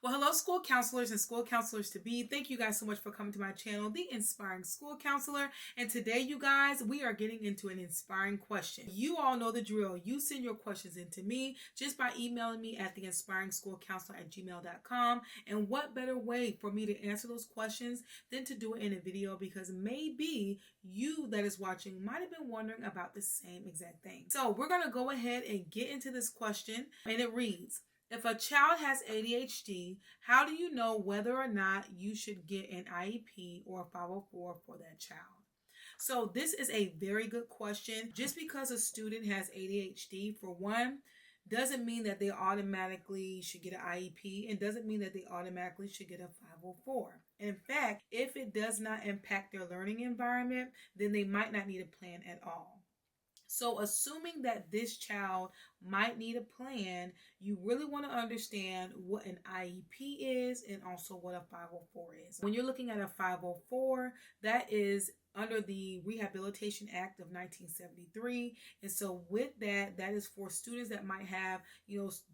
Well, hello, school counselors and school counselors to be. Thank you guys so much for coming to my channel, The Inspiring School Counselor. And today, you guys, we are getting into an inspiring question. You all know the drill. You send your questions in to me just by emailing me at theinspiringschoolcounselor@gmail.com. And what better way for me to answer those questions than to do it in a video, because maybe you that is watching might have been wondering about the same exact thing. So we're going to go ahead and get into this question, and it reads: if a child has ADHD, how do you know whether or not you should get an IEP or a 504 for that child? So this is a very good question. Just because a student has ADHD, for one, doesn't mean that they automatically should get an IEP, and doesn't mean that they automatically should get a 504. In fact, if it does not impact their learning environment, then they might not need a plan at all. So assuming that this child might need a plan, you really want to understand what an IEP is and also what a 504 is. When you're looking at a 504, that is under the Rehabilitation Act of 1973. And so with that, that is for students that might have,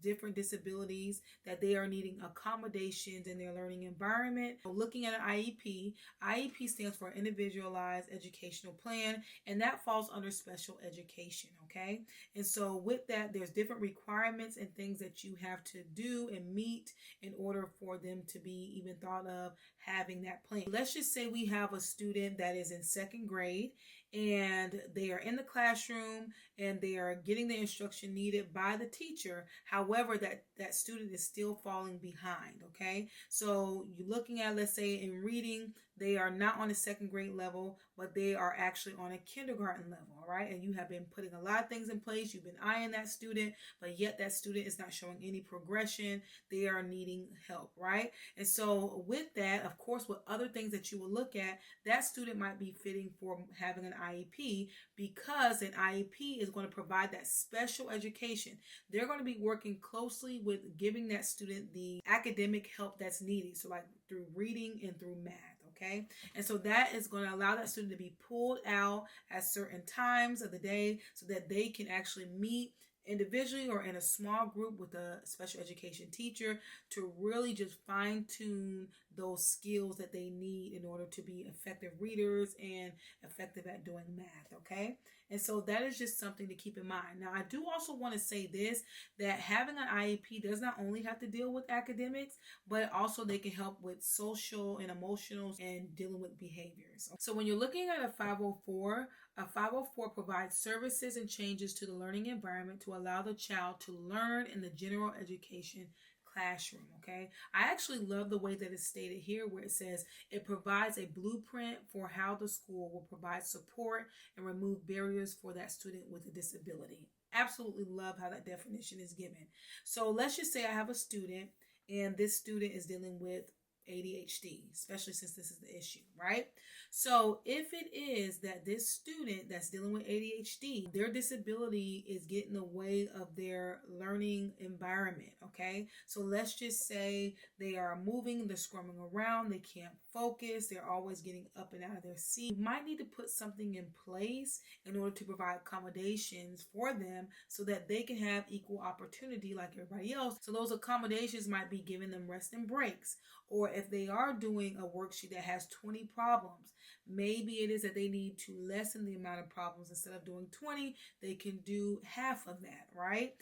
different disabilities, that they are needing accommodations in their learning environment. Looking at an IEP, IEP stands for Individualized Educational Plan, and that falls under special education, okay? And so with that, there's different requirements and things that you have to do and meet in order for them to be even thought of having that plan. Let's just say we have a student that is in second grade and they are in the classroom and they are getting the instruction needed by the teacher. However, that student is still falling behind, okay? So you're looking at, let's say in reading, they are not on a second grade level, but they are actually on a kindergarten level, all right? And you have been putting a lot of things in place. You've been eyeing that student, but yet that student is not showing any progression. They are needing help, right? And so with that, of course, with other things that you will look at, that student might be fitting for having an IEP, because an IEP is going to provide that special education. They're going to be working closely with giving that student the academic help that's needed. So like through reading and through math. Okay, and so that is going to allow that student to be pulled out at certain times of the day so that they can actually meet individually or in a small group with a special education teacher to really just fine-tune those skills that they need in order to be effective readers and effective at doing math, okay? And so that is just something to keep in mind. Now, I do also want to say this, that having an IEP does not only have to deal with academics, but also they can help with social and emotional and dealing with behaviors. So when you're looking at a 504, a 504 provides services and changes to the learning environment to allow the child to learn in the general education classroom, okay? I actually love the way that it's stated here, where it says it provides a blueprint for how the school will provide support and remove barriers for that student with a disability. Absolutely love how that definition is given. So let's just say I have a student and this student is dealing with ADHD, especially since this is the issue, right? So if it is that this student that's dealing with ADHD, their disability is getting in the way of their learning environment, okay? So let's just say they are moving, they're squirming around, they can't focus, they're always getting up and out of their seat. You might need to put something in place in order to provide accommodations for them so that they can have equal opportunity like everybody else. So those accommodations might be giving them rest and breaks, or if they are doing a worksheet that has 20 problems, maybe it is that they need to lessen the amount of problems. Instead of doing 20, they can do half of that, right?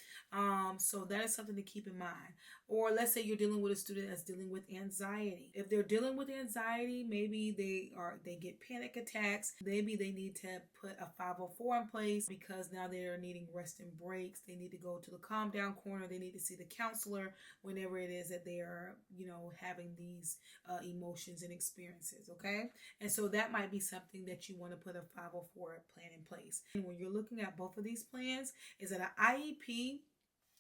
So that is something to keep in mind. Or let's say you're dealing with a student that's dealing with anxiety. If they're dealing with anxiety, maybe they get panic attacks. Maybe they need to put a 504 in place because now they're needing rest and breaks. They need to go to the calm down corner. They need to see the counselor whenever it is that they are, having these emotions and experiences, okay? And so that might be something that you want to put a 504 plan in place. And when you're looking at both of these plans, is that an IEP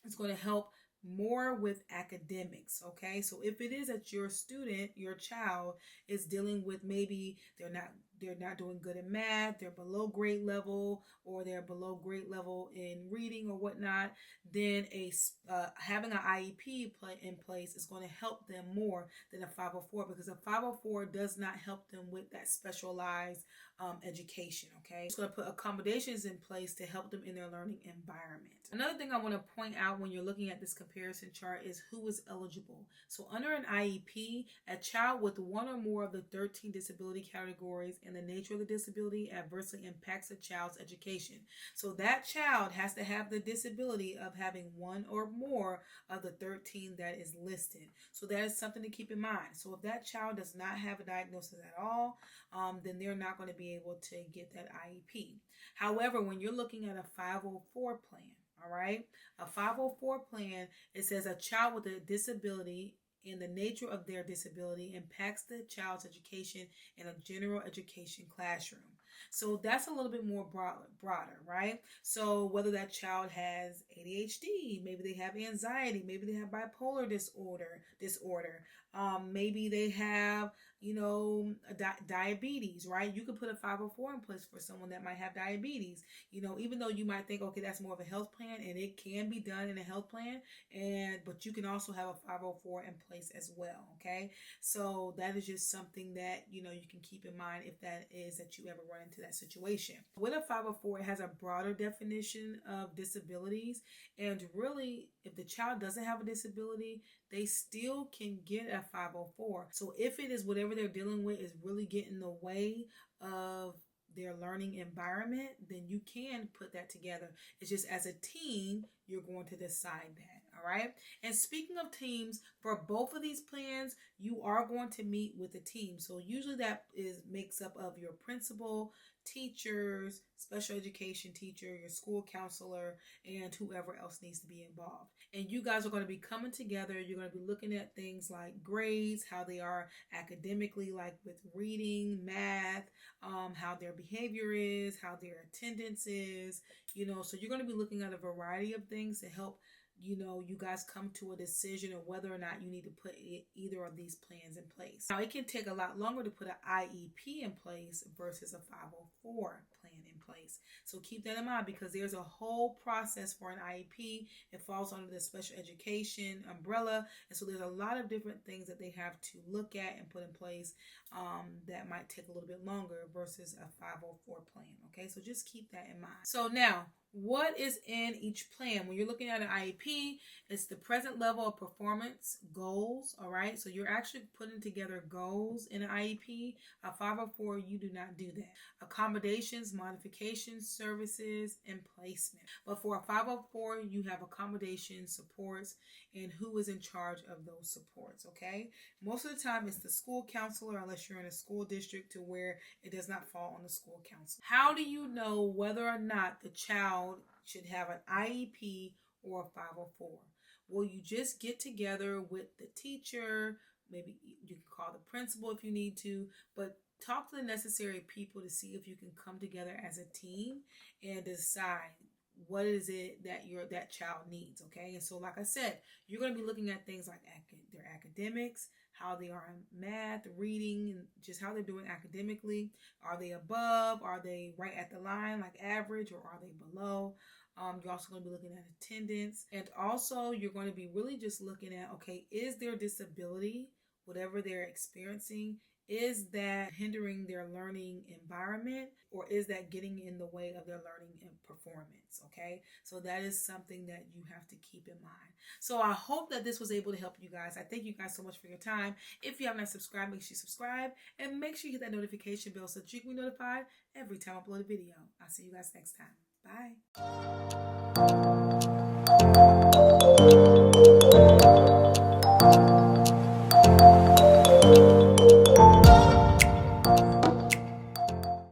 is going to help more with academics, okay? So if it is that your student, your child is dealing with, maybe they're not they're not doing good in math, they're below grade level, or they're below grade level in reading or whatnot, then having an IEP in place is going to help them more than a 504, because a 504 does not help them with that specialized education. Okay, it's going to put accommodations in place to help them in their learning environment. Another thing I want to point out when you're looking at this comparison chart is who is eligible. So under an IEP, a child with one or more of the 13 disability categories and the nature of the disability adversely impacts a child's education. So that child has to have the disability of having one or more of the 13 that is listed. So that is something to keep in mind. So if that child does not have a diagnosis at all, then they're not going to be able to get that IEP. However, when you're looking at a 504 plan, all right, a 504 plan, it says a child with a disability and the nature of their disability impacts the child's education in a general education classroom. So that's a little bit more broader, right? So whether that child has ADHD, maybe they have anxiety, maybe they have bipolar disorder, maybe they have, diabetes, right? You could put a 504 in place for someone that might have diabetes. Even though you might think, okay, that's more of a health plan, and it can be done in a health plan, but you can also have a 504 in place as well. Okay, so that is just something that you can keep in mind if that you ever run into that situation. With a 504, it has a broader definition of disabilities, and really, if the child doesn't have a disability, they still can get a 504. So if it is whatever they're dealing with is really getting in the way of their learning environment, then you can put that together. It's just as a team, you're going to decide that. All right. And speaking of teams, for both of these plans, you are going to meet with a team. So usually that makes up of your principal, teachers, special education teacher, your school counselor, and whoever else needs to be involved. And you guys are going to be coming together. You're going to be looking at things like grades, how they are academically, like with reading, math, how their behavior is, how their attendance is, so you're going to be looking at a variety of things to help you guys come to a decision of whether or not you need to put either of these plans in place. Now, it can take a lot longer to put an IEP in place versus a 504 plan in place. So keep that in mind, because there's a whole process for an IEP. It falls under the special education umbrella. And so there's a lot of different things that they have to look at and put in place that might take a little bit longer versus a 504 plan. Okay, so just keep that in mind. So now, what is in each plan? When you're looking at an IEP, it's the present level of performance goals. All right. So you're actually putting together goals in an IEP. A 504, you do not do that. Accommodations, modifications, services, and placement. But for a 504, you have accommodations, supports, and who is in charge of those supports. Okay. Most of the time, it's the school counselor, unless you're in a school district to where it does not fall on the school council. How do you know whether or not the child should have an IEP or a 504? Well, you just get together with the teacher. Maybe you can call the principal if you need to, but talk to the necessary people to see if you can come together as a team and decide what is it that child needs. Okay, and so like I said, you're going to be looking at things like their academics, how they are in math, reading, and just how they're doing academically. Are they above? Are they right at the line, like average, or are they below? You're also going to be looking at attendance. And also, you're going to be really just looking at, okay, is their disability, whatever they're experiencing, is that hindering their learning environment, or is that getting in the way of their learning and performance? Okay, so that is something that you have to keep in mind. So I hope that this was able to help you guys. I thank you guys so much for your time. If you have not subscribed, make sure you subscribe and make sure you hit that notification bell so that you can be notified every time I upload a video. I'll see you guys next time. Bye.